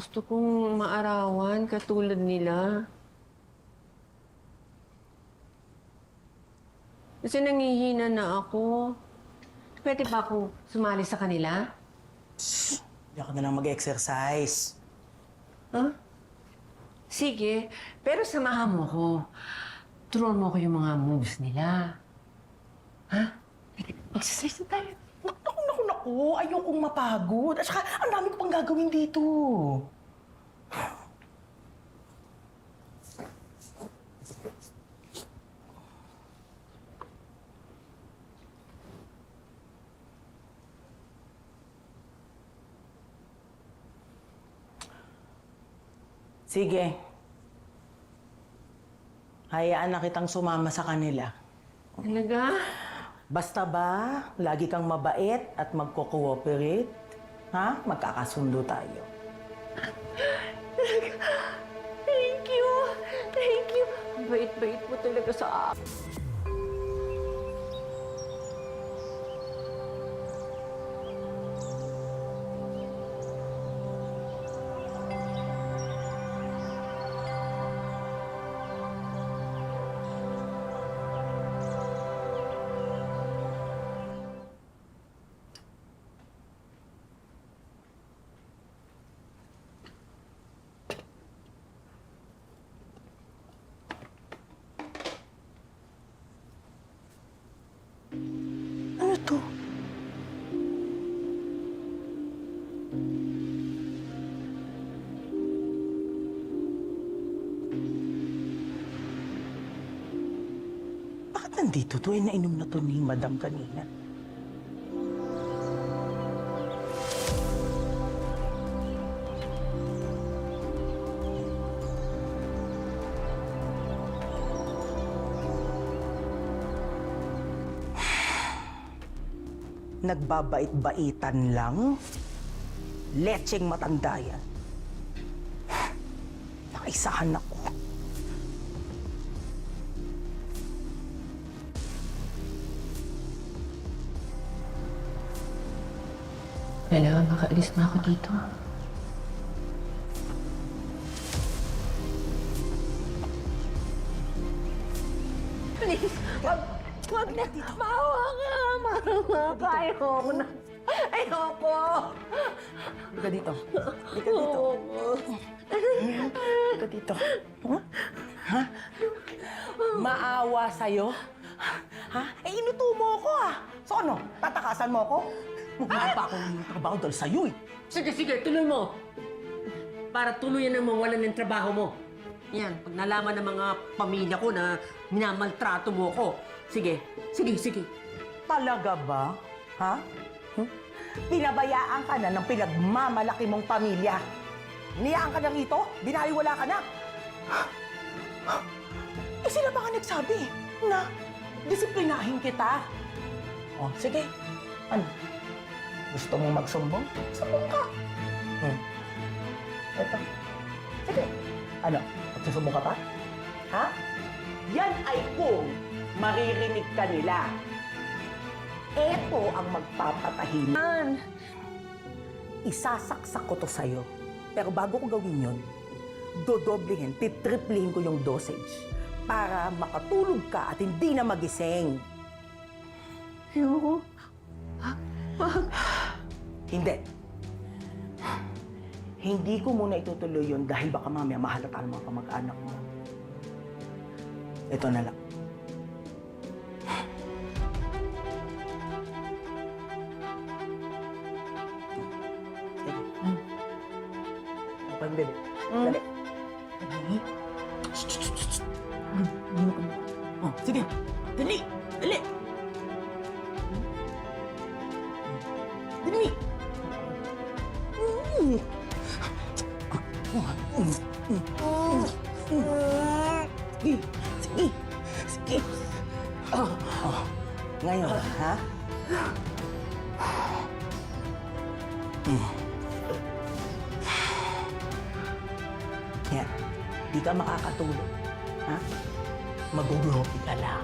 gusto kong maarawan katulad nila. Kasi nangihina na ako. Pwede ba ako sumali sa kanila? Diyan ka na lang mag-exercise. Huh? Sige, pero samahan mo ko. Turuan mo ko yung mga moves nila. Ha? Exercise na tayo. Naku, ayokong mapagod. At saka, ang dami ko pang gagawin dito. Sige. Hayaan na kitang sumama sa kanila. Talaga? Basta ba, lagi kang mabait at magko-cooperate? Ha? Magkakasundo tayo. Thank you! Thank you! Ang bait-bait mo talaga sa akin. Ano to? Bakit nandito to? Nainom na to ni Madam kanina. Nagbabait-baitan lang? Letseng matanda yan. Nakaisahan ako. Kailangan makaalis na ako dito. Please, wag na. Maawa ka. Maawa ka. Ayoko na. Ayoko. Halika dito. Halika dito. Halika dito. Huh? Ha? Maawa sa'yo? Ha? Eh, inuto mo ako ah. So ano? Tatakasan mo ako? Hindi pa ako trabaho dahil sa'yo eh. Sige, tuloy mo. Para tuluyan ang mawalan ng trabaho mo. Yan, pag nalaman ng mga pamilya ko na minamaltrato mo ko. Sige. Talaga ba? Ha? Pinabayaan ka na ng pinagmamalaki mong pamilya. Niyaan ka na rito? Binaliwala ka na? Eh sila ba nga nagsabi na disiplinahin kita? O, sige. Ano? Gusto mong magsumbong? Sumbong ka. Eto. Sige. Ano? Magsusumbong ka pa? Ha? Yan ay kung maririnig ka nila. Eto ang magpapatahimik. Isasaksak ko to sa'yo. Pero bago ko gawin yun, dodoblihin, titriplihin ko yung dosage para makatulog ka at hindi na magising. Ayoko. Hindi. Hindi ko muna itutuloy yun dahil baka mamaya mahalata ang mga kamag-anak mo. Ito na lang. Open, baby. Dali. Dali. Oh, sige. Dali. Dali. Dali. Sige. Sige. Sige. Oh. Ngayon, ha? Yan. Di ka makakatulog. Ha? Mag-groupie ka lang.